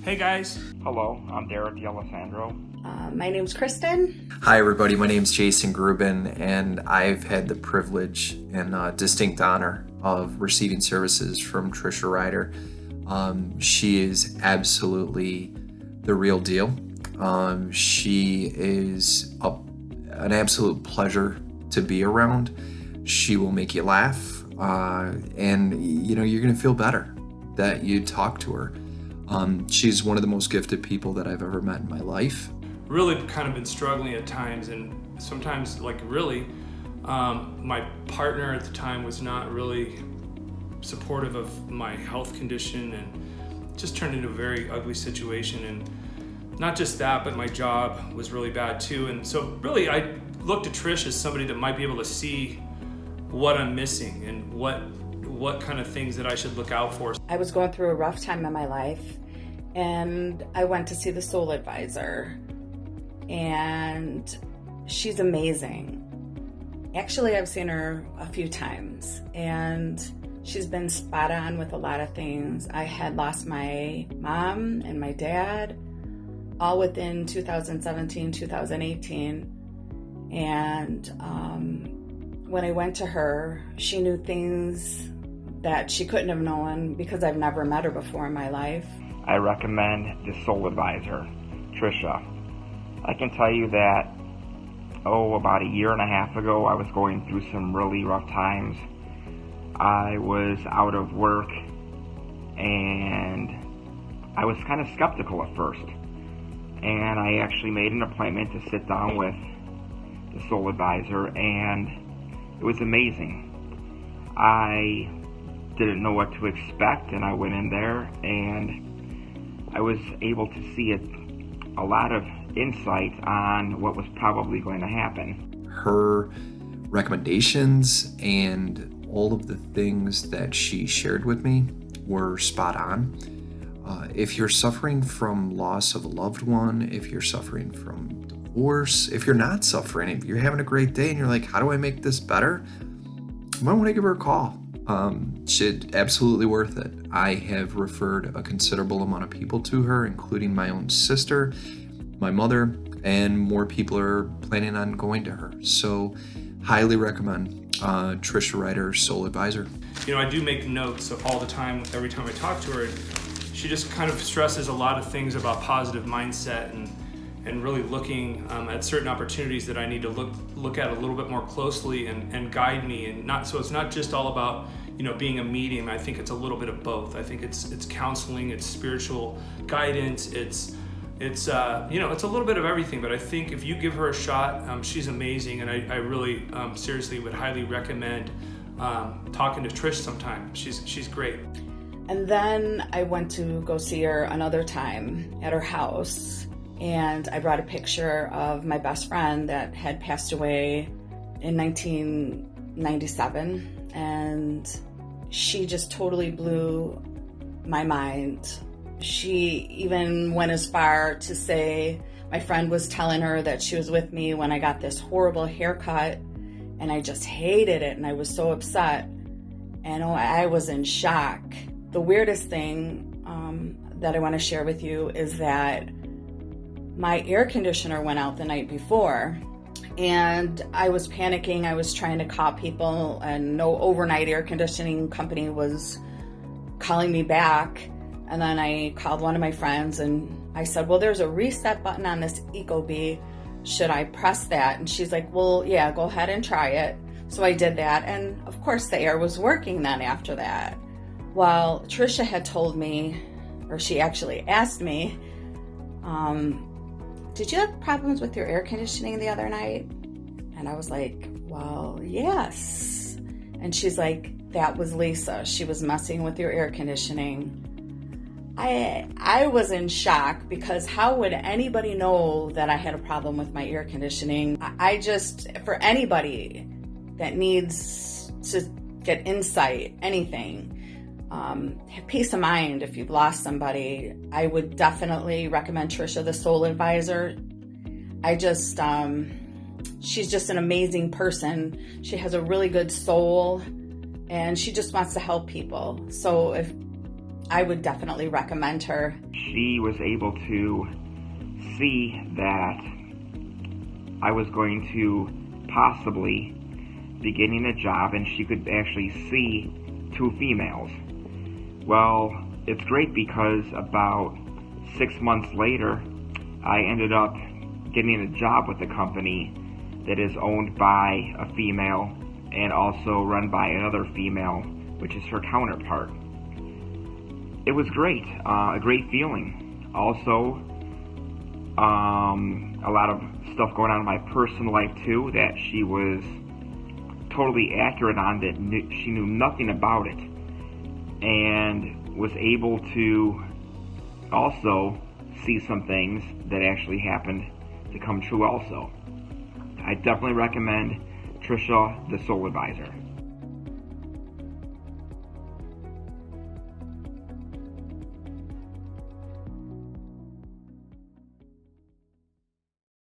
Hey guys. Hello, I'm Derek D'Alessandro. My name's Kristen. Hi everybody, my name's Jason Grubin, and I've had the privilege and distinct honor of receiving services from Tricia Ryder. She is absolutely the real deal. She is an absolute pleasure to be around. She will make you laugh, and you're gonna feel better that you talk to her. She's one of the most gifted people that I've ever met in my life. Really kind of been struggling at times, and sometimes my partner at the time was not really supportive of my health condition, and just turned into a very ugly situation. And not just that, but my job was really bad too. And so really I looked at Trish as somebody that might be able to see what I'm missing and what kind of things that I should look out for. I was going through a rough time in my life, and I went to see the soul advisor, and she's amazing. Actually, I've seen her a few times, and she's been spot on with a lot of things. I had lost my mom and my dad all within 2017, 2018. And when I went to her, she knew things that she couldn't have known because I've never met her before in my life. I recommend the Soul Advisor, Tricia. I can tell you that, about a year and a half ago, I was going through some really rough times. I was out of work, and I was kind of skeptical at first. And I actually made an appointment to sit down with the Soul Advisor, and it was amazing. I didn't know what to expect, and I went in there, and I was able to see a lot of insight on what was probably going to happen. Her recommendations and all of the things that she shared with me were spot on. If you're suffering from loss of a loved one, if you're suffering from divorce, if you're not suffering, if you're having a great day and you're like, how do I make this better? You might want to give her a call. She's absolutely worth it. I have referred a considerable amount of people to her, including my own sister, my mother, and more people are planning on going to her. So highly recommend Tricia Ryder, Soul Advisor. I do make notes all the time, every time I talk to her. She just kind of stresses a lot of things about positive mindset and really looking at certain opportunities that I need to look at a little bit more closely and guide me. And so it's not just all about being a medium. I think it's a little bit of both. I think it's counseling, it's spiritual guidance, it's a little bit of everything. But I think if you give her a shot, she's amazing, and I really seriously would highly recommend talking to Trish sometime. She's great. And then I went to go see her another time at her house, and I brought a picture of my best friend that had passed away in 1997, and she just totally blew my mind. She even went as far to say my friend was telling her that she was with me when I got this horrible haircut, and I just hated it, and I was so upset, and I was in shock. The weirdest thing that I want to share with you is that my air conditioner went out the night before, and I was panicking. I was trying to call people, and no overnight air conditioning company was calling me back. And then I called one of my friends, and I said, well, there's a reset button on this Ecobee. Should I press that? And she's like, well, yeah, go ahead and try it. So I did that, and of course the air was working then after that. Well, Tricia had told me, or she actually asked me, did you have problems with your air conditioning the other night? And I was like, well, yes. And she's like, that was Lisa. She was messing with your air conditioning. I was in shock, because how would anybody know that I had a problem with my air conditioning? I just, for anybody that needs to get insight, anything, have peace of mind if you've lost somebody, I would definitely recommend Tricia, the Soul Advisor. She's just an amazing person. She has a really good soul, and she just wants to help people. So if I would definitely recommend her. She was able to see that I was going to possibly be getting a job, and she could actually see 2 females. Well, it's great because about 6 months later, I ended up getting a job with a company that is owned by a female and also run by another female, which is her counterpart. It was great, a great feeling. Also, a lot of stuff going on in my personal life too that she was totally accurate on, that she knew nothing about it, and was able to also see some things that actually happened to come true also. I definitely recommend Tricia, the Soul Advisor.